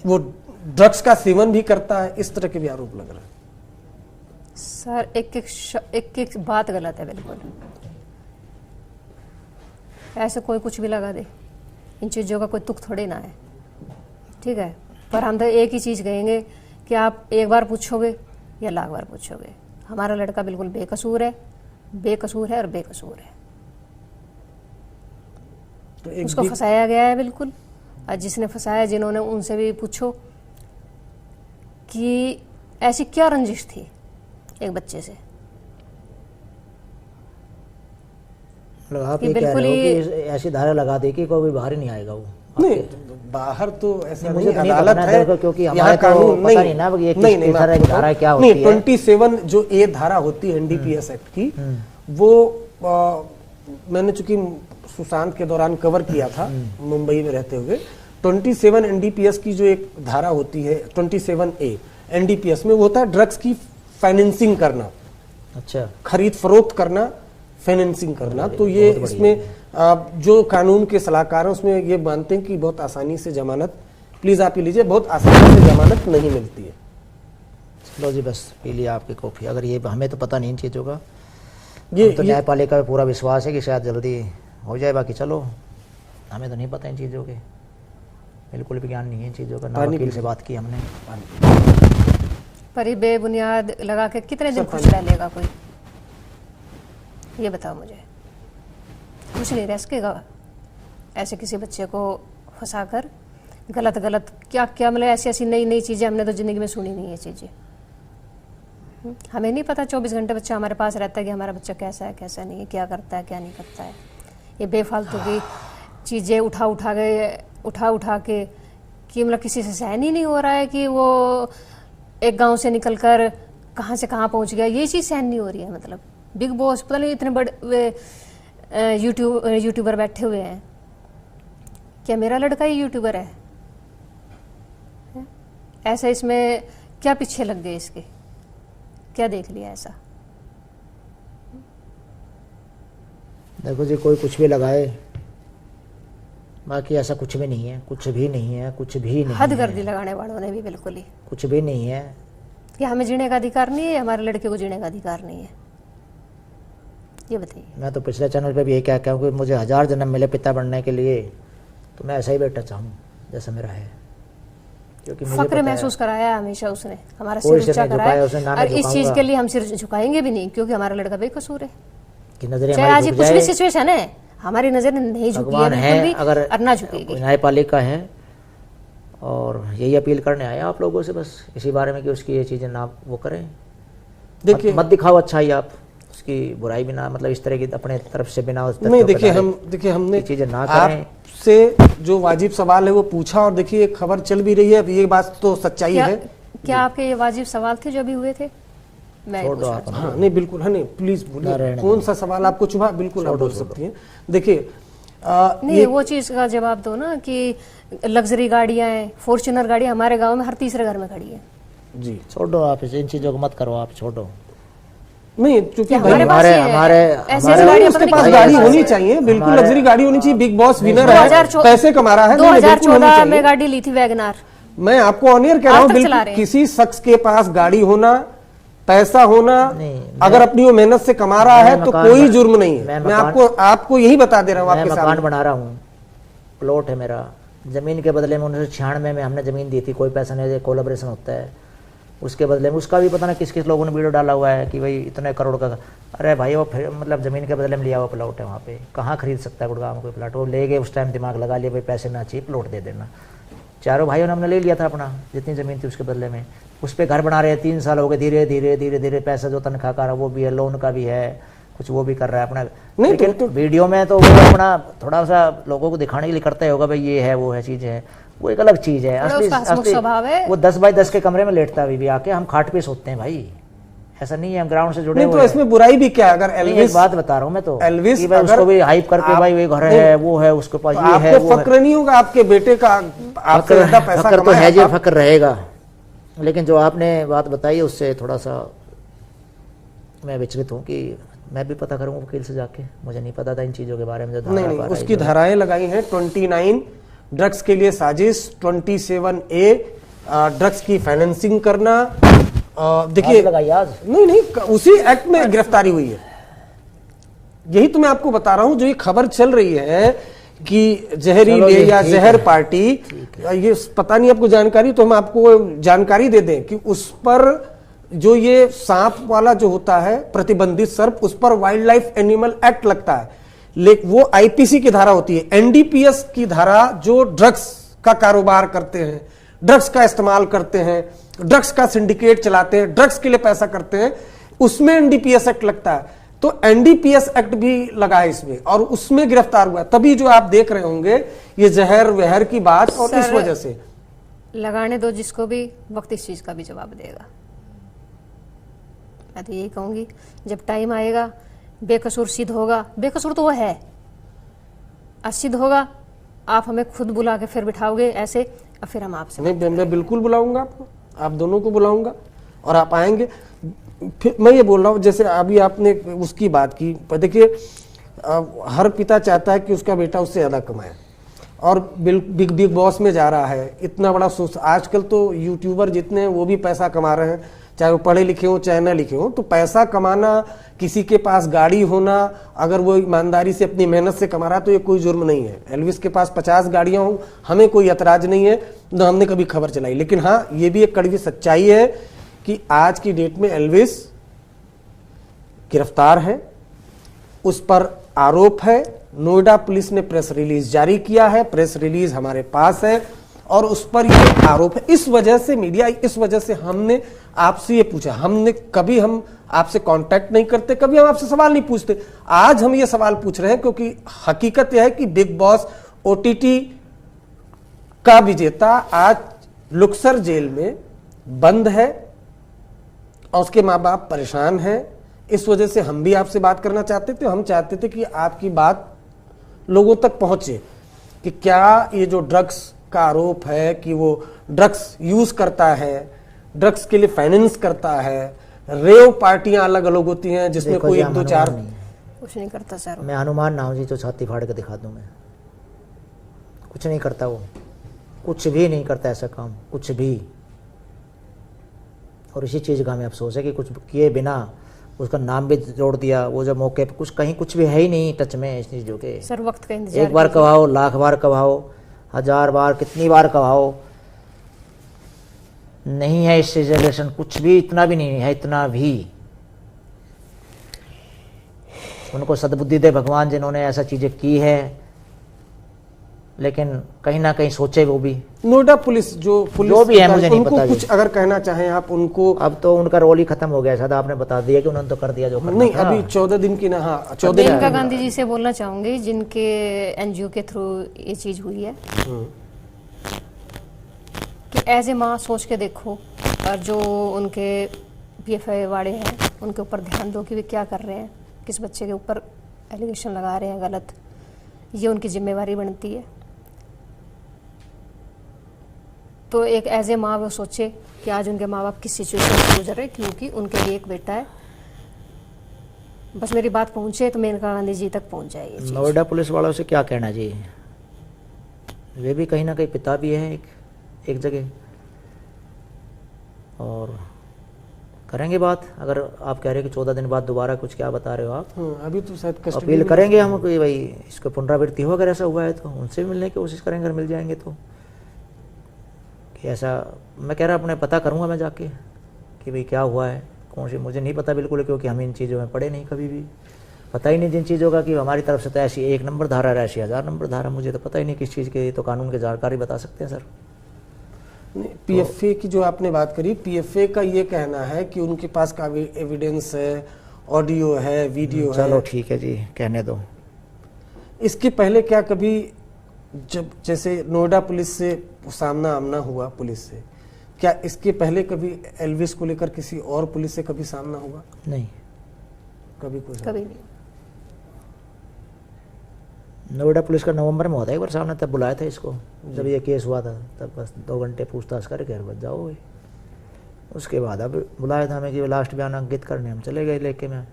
वो ड्रग्स का सेवन भी करता है। इस तरह के भी आरोप लग रहे हैं। सर एक बात गलत है बिल्कुल। ऐसे कोई कुछ भी लगा दे, इन चीज़ों का कोई तुक थोड़ी ना है, ठीक है। पर हम तो एक ही चीज़ कहेंगे कि आप एक बार पूछोगे या लाख बार पूछोगे, हमारा लड़का बिल्कुल बेकसूर है और बेकसूर है। तो उसको फंसाया गया है बिल्कुल। और जिसने फंसाया, जिन्होंने, उनसे भी पूछो कि ऐसी क्या रंजिश थी एक बच्चे से। आप ये कह रहे हो कि ऐसी धारा लगा दे कि कोई बाहर ही नहीं आएगा वो? नहीं, बाहर तो ऐसा मुझे नहीं, अदालत है, क्योंकि हमारे कानून पता नहीं ना कि ये किस तरह की धारा क्या होती है। 27 जो ए धारा होती है एनडीपीएस एक्ट की, वो मैंने चूंकि सुशांत के दौरान कवर किया था मुंबई में रहते हुए। 27 एनडीपीएस की जो एक धारा होती है 27A एनडीपीएस में, वो होता है ड्रग्स की फाइनेंसिंग करना। अच्छा, खरीद फरोख्त करना, फाइनेंसिंग करना। तो ये इसमें जो कानून के सलाहकार हैं उसमें ये मानते हैं कि बहुत आसानी से जमानत, प्लीज आप ये लीजिए, बहुत आसानी से जमानत नहीं मिलती है। लो जी, बस पी लिया आपकी कॉफी। अगर ये हमें तो पता नहीं इन चीज़ों का, ये तो न्यायपालिका पे पूरा विश्वास है कि शायद जल्दी हो जाए। बाकी चलो, हमें तो नहीं पता इन चीज़ों के, बिल्कुल भी ज्ञान नहीं है इन चीज़ों का। ना वकील से बात की हमने। पर ये बेबुनियाद लगा के कितने दिन खुश रह लेगा कोई, ये बताओ मुझे। कुछ नहीं रह सकेगा ऐसे किसी बच्चे को फंसा कर। गलत क्या मतलब ऐसी नई चीज़ें हमने तो ज़िंदगी में सुनी नहीं है चीज़ें। हमें नहीं पता 24 घंटे बच्चा हमारे पास रहता है कि हमारा बच्चा कैसा है कैसा नहीं है, क्या करता है क्या नहीं करता है। ये बेफालतू की चीज़ें उठा के कि मतलब किसी से सहन ही नहीं हो रहा है कि वो एक गांव से निकलकर कहाँ से कहाँ पहुँच गया, ये चीज़ सहन नहीं हो रही है। मतलब बिग बॉस, पता नहीं इतने बड़े यूट्यूबर बैठे हुए हैं, क्या मेरा लड़का ही यूट्यूबर है? ऐसा इसमें क्या पीछे लग गए इसके, क्या देख लिया ऐसा? देखो जी, कोई कुछ भी लगाए, बाकी ऐसा कुछ भी नहीं है, कुछ भी नहीं है। हद कर दी लगाने वालों ने भी, बिल्कुल ही कुछ भी नहीं है। कि हमें जीने का अधिकार नहीं है, हमारे लड़के को जीने का अधिकार नहीं है, ये बताइए। मैं तो पिछले चैनल पे भी यही क्या कहूँ कि मुझे 1000 जन्म मिले पिता बनने के लिए, तो मैं ऐसा ही बेटा चाहूँ जैसा मेरा है। क्योंकि फक्र महसूस कराया हमेशा उसने, हमारा सिर ऊंचा कराया, और इस चीज के लिए हम सिर झुकाएंगे भी नहीं, क्योंकि हमारा लड़का बेकसूर है। चाहे आज कुछ भी सिचुएशन है, हमारी नजर नहीं झुकी है, अगर ना झुकेगी। न्यायपालिका है और यही अपील करने आए आप लोगों से, बस इसी बारे में कि उसकी ये चीजें ना वो करें। देखिए, मत दिखाओ अच्छाई, आप उसकी बुराई भी ना, मतलब इस तरह की अपने तरफ से बिना नहीं। देखिए हमने चीजें ना करें। से जो वाजिब सवाल है वो पूछा, और देखिए खबर चल भी रही है, अब ये बात तो सच्चाई है। क्या आपके ये वाजिब सवाल थे जो अभी हुए थे? मैं छोड़ दो आप। हाँ नहीं बिल्कुल, हाँ नहीं प्लीज बोलिए, कौन सा सवाल आपको चुभा? बिल्कुल आप बोल सकती हैं। देखिए नहीं, वो चीज का जवाब दो ना कि लग्जरी गाड़ियां हैं, फॉर्च्यूनर गाड़ी हमारे गांव में हर तीसरे घर में खड़ी है जी। छोड़ो आप इन चीजों को मत करो, आप छोड़ो। नहीं क्योंकि हमारे पास उसके पास गाड़ी होनी चाहिए, बिल्कुल लग्जरी गाड़ी होनी चाहिए। बिग बॉस विनर है, पैसे कमा रहा है। 2014 में गाड़ी ली थी वैगनार। मैं आपको ऑनियर कह रहा हूँ, बिल्कुल किसी शख्स के पास गाड़ी होना, पैसा होना, अगर अपनी वो मेहनत से कमा रहा है तो कोई जुर्म नहीं है। मैं आपको यही बता दे रहा हूँ। मैं मकान बना रहा हूँ, प्लॉट है मेरा, जमीन के बदले में 1996 में हमने जमीन दी थी, कोई पैसा नहीं, कोलैबोरेशन होता है, उसके बदले में उसका भी पता ना किस किस लोगों ने वीडियो डाला हुआ है कि भाई इतने करोड़ का। अरे भाई वो मतलब जमीन के बदले में लिया हुआ प्लॉट है, वहाँ पे कहाँ खरीद सकता है गुड़गांव में कोई प्लॉट? वो ले गए, उस टाइम दिमाग लगा लिया भाई पैसे ना चाहिए, प्लॉट दे देना। चारों भाइयों ने हमने ले लिया था अपना, जितनी ज़मीन थी उसके बदले में। उस पर घर बना रहे हैं, 3 साल हो गए, धीरे धीरे धीरे धीरे पैसा जो तनख्वाह का वो भी है, लोन का भी है, कुछ वो भी कर रहा है अपना। नहीं लेकिन तो वीडियो में तो वो अपना थोड़ा सा लोगों को दिखाने के लिए करता ही होगा भाई ये है वो है चीज़ है, वो एक अलग चीज़ है। असली स्वभाव है। वो 10 बाई 10 के कमरे में लेटता है अभी भी आके, हम खाट पे सोते हैं भाई, ऐसा नहीं है हम ग्राउंड से जुड़े नहीं। तो इसमें बुराई भी क्या है? अगर एल्विस, एक बात बता रहा हूँ मैं तो, एल्विस कि भाई उसको भी हाइप करके भाई ये घर है वो है उसके पास ये है वो है। फक्र नहीं होगा आपके बेटे का, आपसे ज्यादा पैसा फक्र तो है जी, कमाया। फक्र रहेगा, लेकिन जो आपने बात बताई उससे थोड़ा सा मैं विचलित हूँ कि मैं भी पता करूँगा वकील से जाके, मुझे नहीं पता था इन चीज़ों के बारे में। जो नहीं, उसकी धाराएं लगाई हैं 29 ड्रग्स के लिए साजिश, 27A ड्रग्स की फाइनेंसिंग करना। देखिए नहीं उसी एक्ट में गिरफ्तारी हुई है। यही तो मैं आपको बता रहा हूं, जो ये खबर चल रही है कि जहरीले या जहर पार्टी, ये पता नहीं आपको जानकारी, तो हम आपको जानकारी दे दें कि उस पर जो ये सांप वाला जो होता है प्रतिबंधित सर्प, उस पर वाइल्ड लाइफ एनिमल एक्ट लगता है, लेकिन वो आईपीसी की धारा होती है। एनडीपीएस की धारा जो ड्रग्स का कारोबार करते हैं, ड्रग्स का इस्तेमाल करते हैं, ड्रग्स का सिंडिकेट चलाते हैं, ड्रग्स के लिए पैसा करते हैं, उसमें एनडीपीएस एक्ट लगता है। तो एनडीपीएस एक्ट भी लगा है इसमें, और उसमें गिरफ्तार हुआ। तभी जो आप देख रहे होंगे ये जहर वहर की बात, और इस वजह से लगाने दो जिसको भी, वक्त इस चीज का भी जवाब देगा। मैं तो यही कहूंगी, जब टाइम आएगा बेकसूर सिद्ध होगा, बेकसूर तो वो है, सिद्ध होगा, आप हमें खुद बुला के फिर बिठाओगे ऐसे, और फिर हम आपसे नहीं, मैं बिल्कुल बुलाऊंगा आपको, आप दोनों को बुलाऊंगा और आप आएंगे। फिर मैं ये बोल रहा हूँ, जैसे अभी आपने उसकी बात की, देखिए हर पिता चाहता है कि उसका बेटा उससे ज़्यादा कमाए, और बिग बॉस में जा रहा है, इतना बड़ा सोच। आजकल तो यूट्यूबर जितने हैं वो भी पैसा कमा रहे हैं, चाहे वो पढ़े लिखे हो चाहे ना लिखे हो। तो पैसा कमाना, किसी के पास गाड़ी होना, अगर वो ईमानदारी से अपनी मेहनत से कमा रहा है तो ये कोई जुर्म नहीं है। एल्विस के पास 50 गाड़ियां हों, हमें कोई एतराज नहीं है, ना हमने कभी खबर चलाई। लेकिन हाँ, ये भी एक कड़वी सच्चाई है कि आज की डेट में एल्विस गिरफ्तार है, उस पर आरोप है। नोएडा पुलिस ने प्रेस रिलीज जारी किया है, प्रेस रिलीज हमारे पास है, और उस पर ये आरोप है। इस वजह से मीडिया, इस वजह से हमने आपसे ये पूछा। हम आपसे कांटेक्ट नहीं करते, कभी हम आपसे सवाल नहीं पूछते। आज हम ये सवाल पूछ रहे हैं क्योंकि हकीकत यह है कि बिग बॉस ओटीटी का विजेता आज लुक्सर जेल में बंद है और उसके माँ बाप परेशान हैं। इस वजह से हम भी आपसे बात करना चाहते थे। हम चाहते थे कि आपकी बात लोगों तक पहुंचे कि क्या ये जो ड्रग्स का आरोप है कि वो ड्रग्स यूज करता है, ड्रग्स के लिए फाइनेंस करता है, रेव पार्टियां अलग अलग होती हैं जिसमें कोई 1 2 4 कुछ नहीं करता सर। मैं हनुमान ना हूं जी तो छाती फाड़ के दिखा दूं, मैं कुछ नहीं करता, वो कुछ भी नहीं करता ऐसा काम, कुछ भी। और इसी चीज़ का हमें अफसोस है कि कुछ किए बिना उसका नाम भी जोड़ दिया। वो जब मौके पे कुछ भी है ही नहीं टच में इस चीज़ों के। सर वक्त का इंतजार, एक बार कहाओ, लाख बार कहाओ, 1000 बार, कितनी बार कहाओ, नहीं है इससे रिलेशन, कुछ भी, इतना भी नहीं है, इतना भी। उनको सद्बुद्धि दे भगवान जिन्होंने ऐसा चीजें की है, लेकिन कहीं ना कहीं सोचे वो भी। नोएडा पुलिस जो भी है मुझे नहीं पता। कुछ अगर कहना चाहें आप उनको। अब तो उनका रोल ही खत्म हो गया, शायद आपने बता दिया कि उन्होंने तो कर दिया जो करना नहीं था। अभी 14 दिन की ना, हाँ 14 दिन। मेनका गांधी जी से बोलना चाहूंगी जिनके एनजीओ के थ्रू ये चीज हुई है, कि एज ए माँ सोच के देखो और जो उनके पीएफआई वाले हैं उनके ऊपर ध्यान दो कि वे क्या कर रहे हैं, किस बच्चे के ऊपर एलिगेशन लगा रहे हैं गलत, ये उनकी जिम्मेवारी बनती है। तो एक एज ए माँ वो सोचे कि आज उनके माँ बाप किस सिचुएशन से गुजर रहे, क्योंकि उनके लिए एक बेटा है। बस मेरी बात पहुंचे तो मेनका गांधी जी तक पहुंच जाए ये चीज़। नोएडा पुलिस वालों से क्या कहना चाहिए, वे भी कहीं ना कहीं पिता भी हैं एक जगह, और करेंगे बात। अगर आप कह रहे हैं कि 14 दिन बाद दोबारा कुछ, क्या बता रहे हो आप, अभी तो शायद अपील करेंगे हम कि भाई इसको पुनरावृत्ति हो, अगर ऐसा हुआ है तो उनसे भी मिलने की कोशिश करेंगे, अगर मिल जाएंगे तो। कि ऐसा मैं कह रहा अपने पता करूँगा मैं जाके कि भाई क्या हुआ है, कौन सी, मुझे नहीं पता बिल्कुल, क्योंकि हम इन चीज़ों में पढ़े नहीं, कभी भी पता ही नहीं जिन चीज़ों का, कि हमारी तरफ से तो ऐसी 1 नंबर धारा है, ऐसी 1000 नंबर धारा, मुझे तो पता ही नहीं किस चीज़ के, तो कानून की जानकारी बता सकते हैं सर। पीएफए की जो आपने बात करी, पीएफए का ये कहना है कि उनके पास काफी एविडेंस है, ऑडियो है, वीडियो है। चलो ठीक है जी, कहने दो। इसके पहले क्या कभी जब जैसे नोएडा पुलिस से सामना आमना हुआ पुलिस से, क्या इसके पहले कभी एल्विस को लेकर किसी और पुलिस से कभी सामना हुआ? नहीं, कभी कोई कभी नहीं। नोएडा पुलिस का नवंबर में होता है एक बार सामने, तब बुलाया था इसको, जब ये केस हुआ था, तब बस 2 घंटे पूछताछ करके घर बच जाओगे। उसके बाद अब बुलाया था हमें कि लास्ट बयान अंकित करने, हम चले गए लेके मैं।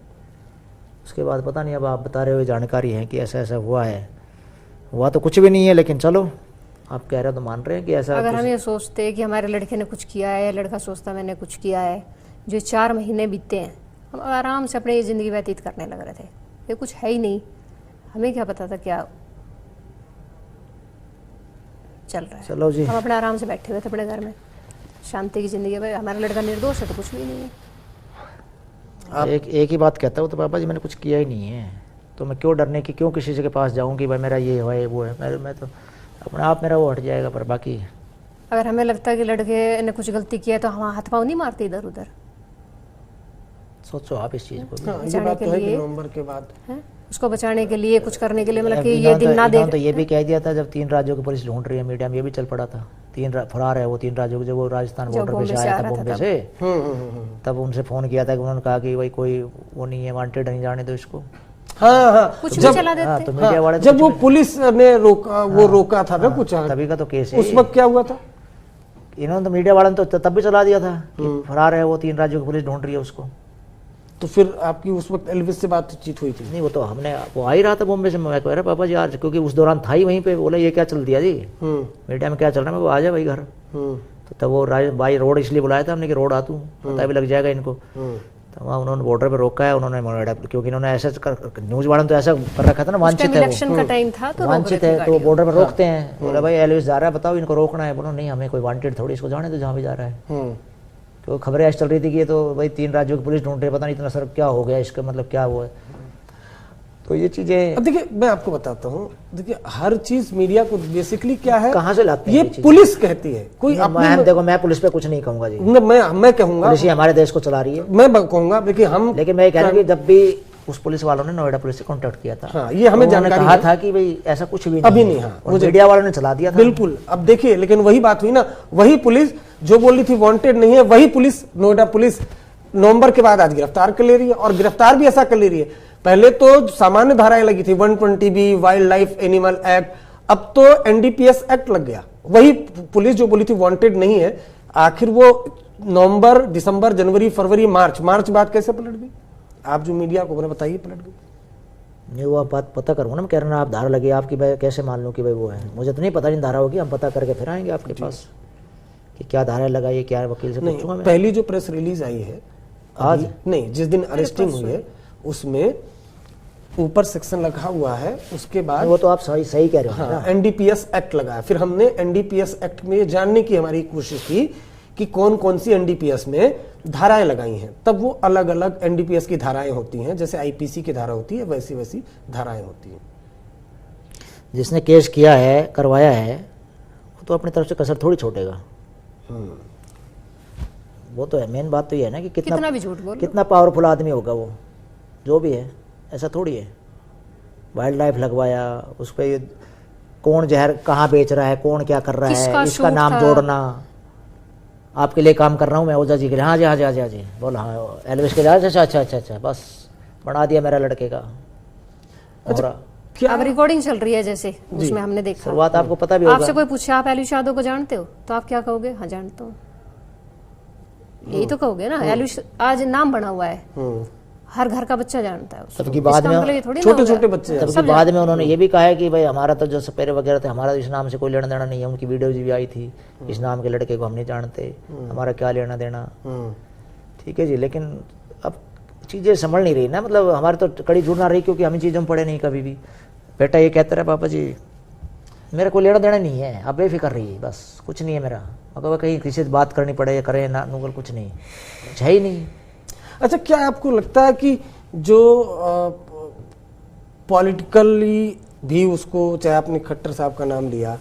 उसके बाद पता नहीं, अब आप बता रहे हो जानकारी है कि ऐसा ऐसा हुआ है, हुआ तो कुछ भी नहीं है, लेकिन चलो आप कह रहे हो तो मान रहे हैं कि ऐसा। अगर हम ये सोचते हैं कि हमारे लड़के ने कुछ किया है, या लड़का सोचता मैंने कुछ किया है, जो 4 महीने बीते हैं हम आराम से अपनी ज़िंदगी व्यतीत करने लग रहे थे। ये कुछ है ही नहीं, हमें क्या पता था क्या चल रहा है। चलो जी, हम अपने आराम से बैठे हुए थे अपने घर में, शांति की ज़िंदगी में। हमारा लड़का निर्दोष है तो कुछ भी नहीं है। एक ही बात कहता हूँ, तो पापा जी मैंने कुछ किया ही नहीं है, तो मैं क्यों डरने की, क्यों किसी के पास जाऊँ कि भाई मेरा ये है वो है, मैं तो अपने आप मेरा वो हट जाएगा। पर बाकी अगर हमें लगता है कि लड़के ने कुछ गलती किया है तो हम हाथ पाँव नहीं मारते इधर उधर। सोचो आप इस चीज़ को। हाँ, ये बात तो है कि नवंबर के बाद है उसको बचाने के लिए, कुछ करने के लिए, मतलब कि ये दिन ना दे। तो ये भी कह दिया था जब 3 राज्यों की पुलिस ढूंढ रही है, मीडिया में ये भी चल पड़ा था, 3 फरार है वो 3 राज्यों के, जब वो राजस्थान बॉर्डर पे से आया था बॉम्बे से, तब उनसे फोन किया था कि उन्होंने कहा कि भाई कोई वो नहीं है, वांटेड नहीं, जाने दो इसको। हाँ, कुछ भी चला देते। तो मीडिया वाले जब वो पुलिस ने रोका, वो रोका था ना कुछ, तभी का तो केस है। उस वक्त क्या हुआ था, इन्होंने तो मीडिया वालों ने तो तब भी चला दिया था कि फरार है वो, 3 राज्यों की पुलिस ढूंढ रही है उसको। तो फिर आपकी उस वक्त एल्विस से बातचीत हुई थी? नहीं, वो तो हमने, वो आ ही रहा था बॉम्बे से, मैं कह रहा पापा जी आज, क्योंकि उस दौरान था ही वहीं पे, बोला ये क्या चल दिया जी, मीडिया में क्या चल रहा है, मैं वो आ जाए भाई घर। तो तब वो बाई रोड इसलिए बुलाया था हमने कि रोड आ तू, पता भी लग जाएगा इनको। तो वहाँ उन्होंने बॉर्डर पे रोका है उन्होंने नोएडा, क्योंकि इन्होंने ऐसा न्यूज वालों ने तो ऐसा कर रखा था ना, वांछित है, इलेक्शन का टाइम था तो वांछित है, तो बॉर्डर पे रोकते हैं। बोला भाई एल्विस जा रहा है, बताओ इनको रोकना है। बोलो नहीं, हमें कोई वांटेड थोड़ी, इसको जाने दो जहाँ भी जा रहा है। तो खबरें ऐसी चल रही थी कि तो भाई 3 राज्यों की पुलिस ढूंढ रही है, पता नहीं इतना सर क्या हो गया, इसका मतलब क्या हुआ है। तो ये चीजें, अब देखिए मैं आपको बताता हूँ, देखिए हर चीज मीडिया को बेसिकली क्या है, कहाँ से लाते हैं ये पुलिस कहती है, कोई मैं देखो, मैं पुलिस पे कुछ नहीं कहूंगा जी, मैं कहूंगा पुलिस ही हमारे देश को चला रही है, मैं कहूंगा। देखिए हम, लेकिन मैं कह रहा हूँ कि जब भी उस पुलिस वालों ने नोएडा पुलिस से कांटेक्ट किया था, हाँ, ये हमें जानकारी कहा था कि भाई ऐसा कुछ भी अभी नहीं, हाँ, मुझे मीडिया वालों ने चला दिया था। बिल्कुल। अब देखिए, लेकिन वही बात हुई ना, वही पुलिस जो बोल रही थी वांटेड नहीं है, वही पुलिस, नोएडा पुलिस नवंबर के बाद आज गिरफ्तार कर ले रही है, और गिरफ्तार भी ऐसा कर ले रही है। पहले तो सामान्य धाराएं लगी थी, 120B wild life animal act, अब तो NDPS एक्ट लग गया। वही पुलिस जो बोली थी वांटेड नहीं है, आखिर वो नवंबर, दिसंबर, जनवरी, फरवरी, मार्च बाद कैसे पलट गई? आप जो मीडिया को बताइए, पलट गई। नहीं, वो बात पता करूँगा ना, मैं कह रहा हूँ आप धारा लगी आपकी, भाई कैसे मान लूँ कि भाई वो है, मुझे तो नहीं पता, नहीं धारा होगी, हम पता करके फिर आएंगे आपके पास कि क्या धारा लगाई, क्या वकील से पूछूंगा मैं। पहली जो प्रेस रिलीज आई है आज नहीं, जिस दिन अरेस्टिंग हुई है उसमें ऊपर सेक्शन लगा हुआ है, उसके बाद वो तो आप सही कह रहे हो। हाँ, NDPS एक्ट लगा है। फिर हमने NDPS एक्ट में जानने की हमारी कोशिश की कि कौन कौन सी NDPS में धाराएं लगाई हैं, तब वो अलग अलग NDPS की धाराएं होती हैं, जैसे IPC की धारा होती है, वैसी वैसी धाराएं होती हैं। जिसने केस किया है, करवाया है, वो तो अपनी तरफ से कसर थोड़ी छोड़ेगा। वो तो है, मेन बात तो ये है ना कि कितना भी झूठ बोलो, कितना पावरफुल आदमी होगा वो, जो भी है, ऐसा थोड़ी है। वाइल्ड लाइफ लगवाया, उस पर कौन जहर कहाँ बेच रहा है, कौन क्या कर रहा है, इसका नाम जोड़ना, आपके लिए काम कर रहा हूँ मैं ओझा जी के लिए। हाँ जी हाँ जी हाँ जी हाँ जी बोला, हाँ एलविस के लिए। अच्छा अच्छा अच्छा अच्छा, बस बना दिया मेरा लड़के का। अच्छा, और क्या अब रिकॉर्डिंग चल रही है जैसे, उसमें हमने देखा। शुरुआत आपको पता भी होगा। आपसे कोई पूछे आप एलविस यादव को जानते हो तो आप क्या कहोगे? हाँ जानता हूँ, यही तो कहोगे ना। एलविस आज नाम बना हुआ है, हर घर का बच्चा जानता है उसको। तबकी बाद में छोटे छोटे बच्चे, तबकी बाद में उन्होंने ये भी कहा है कि भाई हमारा तो जो सपेरे वगैरह थे, हमारा इस नाम से कोई लेना देना नहीं है। उनकी वीडियोज भी आई थी, इस नाम के लड़के को हम नहीं जानते, हमारा क्या लेना देना। ठीक है जी, लेकिन अब चीज़ें संभल नहीं रही ना, मतलब हमारे तो कड़ी जुड़ ना रही, क्योंकि हम इन चीज़ों में पड़े नहीं कभी भी। बेटा ये कहता रहा पापा जी मेरा कोई लेना देना नहीं है, आप बेफिक्र रहिए, बस कुछ नहीं है मेरा। मगर कहीं किसी से बात करनी पड़े या करें ना, नूगल कुछ नहीं, कुछ है ही नहीं। अच्छा, क्या आपको लगता है कि जो पॉलिटिकली भी उसको, चाहे आपने खट्टर साहब का नाम लिया,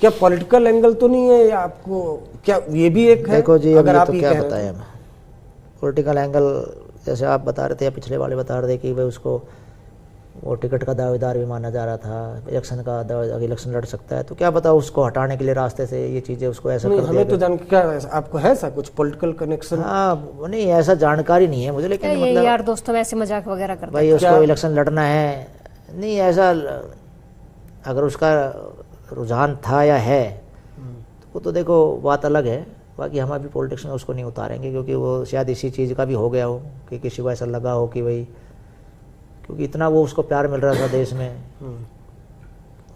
क्या पॉलिटिकल एंगल तो नहीं है, या आपको क्या ये भी एक है? देखो जी, अगर आप तो ये क्या कह रहे बताएं हम, पॉलिटिकल एंगल जैसे आप बता रहे थे या पिछले वाले बता रहे थे कि भाई उसको वो टिकट का दावेदार भी माना जा रहा था, इलेक्शन का इलेक्शन लड़ सकता है, तो क्या पता उसको हटाने के लिए रास्ते से ये चीज़ें उसको ऐसा नहीं, कर हमें तो दिया। जान क्या आपको है ऐसा कुछ पॉलिटिकल कनेक्शन? हाँ नहीं, ऐसा जानकारी नहीं है मुझे, लेकिन ये मतलब यार दोस्तों में ऐसे मजाक वगैरह करते भाई उसको इलेक्शन लड़ना है, नहीं ऐसा अगर उसका रुझान था या है तो वो तो देखो बात अलग है। बाकी हम अभी पॉलिटिक्स में उसको नहीं उतारेंगे, क्योंकि वो शायद इसी चीज़ का भी हो गया हो कि किसी को ऐसा लगा हो कि भाई, क्योंकि इतना वो उसको प्यार मिल रहा था देश में,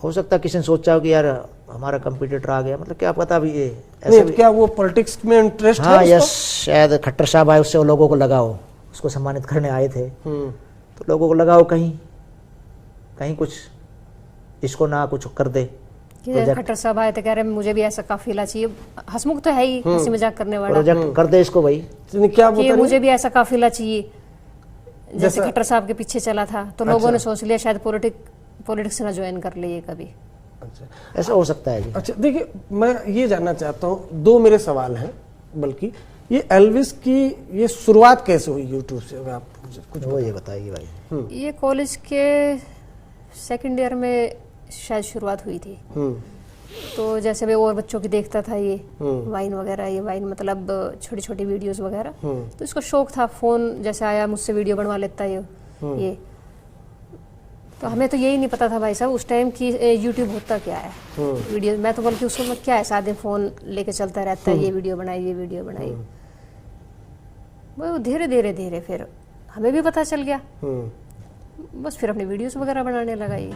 हो सकता है किसी ने सोचा हो कि यार हमारा कंपटीटर आ गया, मतलब क्या पता अभी ये ऐसे भी। क्या वो पॉलिटिक्स में इंटरेस्ट है? हाँ यस, शायद खट्टर साहब आए, उससे वो लोगों को लगा हो, उसको सम्मानित करने आए थे, तो लोगों को लगा हो कहीं कहीं कुछ इसको ना कुछ कर दे। खट्टर साहब आए थे, कह रहे मुझे भी ऐसा काफिला चाहिए। हंसमुख तो है ही हंसी मजाक करने वाला, प्रोजेक्ट कर दे इसको भाई, क्या कि मुझे भी ऐसा काफिला चाहिए जैसे खट्टर साहब के पीछे चला था, तो लोगों ने सोच लिया शायद पॉलिटिक्स ना ज्वाइन कर ले ये कभी। अच्छा, ऐसा हो सकता है जी। अच्छा देखिए, मैं ये जानना चाहता हूँ, दो मेरे सवाल हैं, बल्कि ये एल्विस की ये शुरुआत कैसे हुई यूट्यूब से, अगर आप कुछ वो ये बताइए भाई। ये कॉलेज के सेकंड ईयर में शायद शुरुआत हुई थी। तो जैसे मैं और बच्चों की देखता था ये वाइन वगैरह, ये वाइन मतलब छोटी छोटी वीडियोस वगैरह, तो इसको शौक था, फोन जैसे आया मुझसे वीडियो बनवा लेता है ये। तो हमें तो यही नहीं पता था भाई साहब उस टाइम की यूट्यूब होता क्या है, वीडियो। मैं तो बल्कि उसको क्या है, साथ दिन फोन लेके चलता रहता है, ये वीडियो बनाई ये वीडियो बनाई। वो धीरे धीरे धीरे फिर हमें भी पता चल गया, बस फिर अपनी वीडियोस वगैरह बनाने लगा ये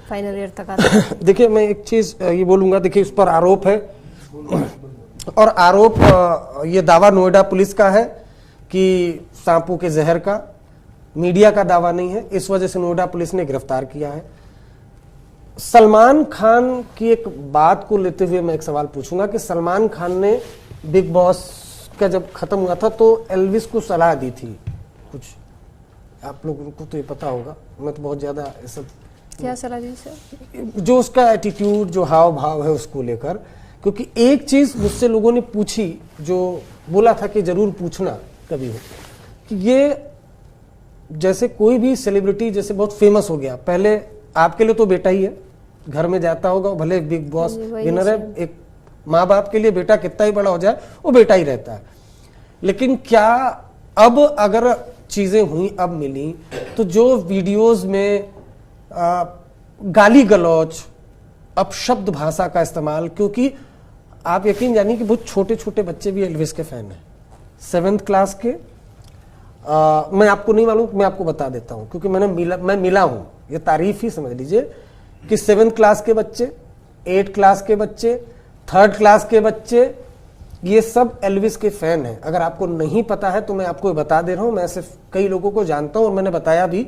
फाइनल ईयर तक आता। देखिए मैं एक चीज ये बोलूंगा, देखिए उस पर आरोप है, और आरोप ये दावा नोएडा पुलिस का है कि सांपों के जहर का, मीडिया का दावा नहीं है। इस वजह से नोएडा पुलिस ने गिरफ्तार किया है। सलमान खान की एक बात को लेते हुए मैं एक सवाल पूछूंगा कि सलमान खान ने बिग बॉस का जब खत्म हुआ था तो एल्विस को सलाह दी थी कुछ, आप लोगों को तो ये पता होगा, मैं तो बहुत ज्यादा सब क्या सलाह दी सर? जो उसका एटीट्यूड, जो हाव भाव है उसको लेकर, क्योंकि एक चीज मुझसे लोगों ने पूछी, जो बोला था कि जरूर पूछना कभी हो, कि ये जैसे कोई भी सेलिब्रिटी जैसे बहुत फेमस हो गया, पहले आपके लिए तो बेटा ही है, घर में जाता होगा, भले बिग बॉस विनर है, एक माँ बाप के लिए बेटा कितना ही बड़ा हो जाए वो बेटा ही रहता है। लेकिन क्या अब अगर चीजें हुई, अब मिली, तो जो वीडियोस में गाली गलौज, अपशब्द भाषा का इस्तेमाल, क्योंकि आप यकीन जानिए कि बहुत छोटे छोटे बच्चे भी एल्विस के फैन हैं, 7th क्लास के। मैं आपको नहीं मालूम, मैं आपको बता देता हूं, क्योंकि मैं मिला हूं, ये तारीफ ही समझ लीजिए कि 7th क्लास के बच्चे, 8th क्लास के बच्चे, 3rd क्लास के बच्चे, ये सब एल्विस के फैन हैं। अगर आपको नहीं पता है तो मैं आपको बता दे रहा हूं, मैं सिर्फ कई लोगों को जानता हूं और मैंने बताया भी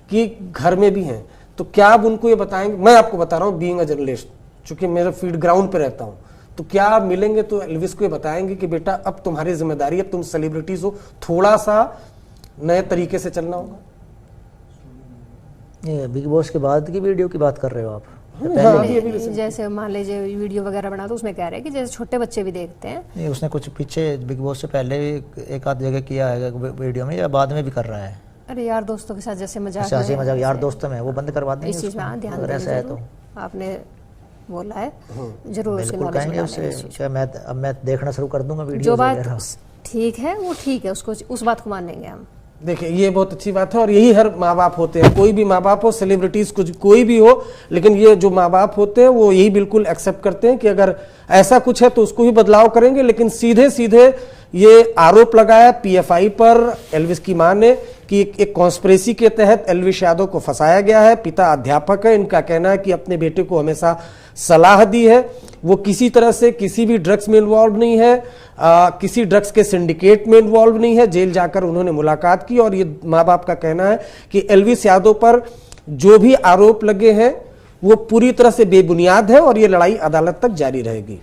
कि घर में भी हैं। तो क्या आप उनको ये बताएंगे? मैं आपको बता रहा हूँ बीइंग अ जर्नलिस्ट, चूंकि मेरा फील्ड ग्राउंड पे रहता हूँ, तो क्या आप मिलेंगे तो एल्विस को ये बताएंगे कि बेटा अब तुम्हारी जिम्मेदारी, अब तुम सेलिब्रिटीज हो, थोड़ा सा नए तरीके से चलना होगा? ये बिग बॉस के बाद की वीडियो की बात कर रहे हो आप? जैसे मान लीजिए वीडियो वगैरह बना तो उसमें कह रहे हैं कि जैसे छोटे बच्चे भी देखते हैं। नहीं, उसने कुछ पीछे बिग बॉस से पहले एक आध जगह किया है वीडियो में, या बाद में भी कर रहा है? अरे यार दोस्तों के साथ जैसे मजाक मजाक यार दोस्तों में वो बंद करवा देंगे इस चीज में ध्यान अगर ऐसा है तो। आपने बोला है, जरूर उसकी बिल्कुल नॉलेज कहेंगे में डालेंगे उससे। क्या मैं देखना शुरू कर दूंगा वीडियो जो बात वगैरह। ठीक है वो ठीक है, उसको उस बात को मानेंगे हम। देखिए ये बहुत अच्छी बात है और यही हर माँ बाप होते हैं, कोई भी माँ बाप हो, सेलिब्रिटीज कुछ कोई भी हो, लेकिन ये जो माँ बाप होते हैं वो यही बिल्कुल एक्सेप्ट करते हैं कि अगर ऐसा कुछ है तो उसको भी बदलाव करेंगे। लेकिन सीधे सीधे ये आरोप लगाया पीएफआई पर एल्विस की मां ने कि एक कॉन्स्पिरेसी के तहत एल्विस यादव को फंसाया गया है। पिता अध्यापक है, इनका कहना है कि अपने बेटे को हमेशा सलाह दी है, वो किसी तरह से किसी भी ड्रग्स में इन्वॉल्व नहीं है, किसी ड्रग्स के सिंडिकेट में इन्वॉल्व नहीं है। जेल जाकर उन्होंने मुलाकात की और ये माँ बाप का कहना है कि एल्विस यादव पर जो भी आरोप लगे हैं वो पूरी तरह से बेबुनियाद है और ये लड़ाई अदालत तक जारी रहेगी।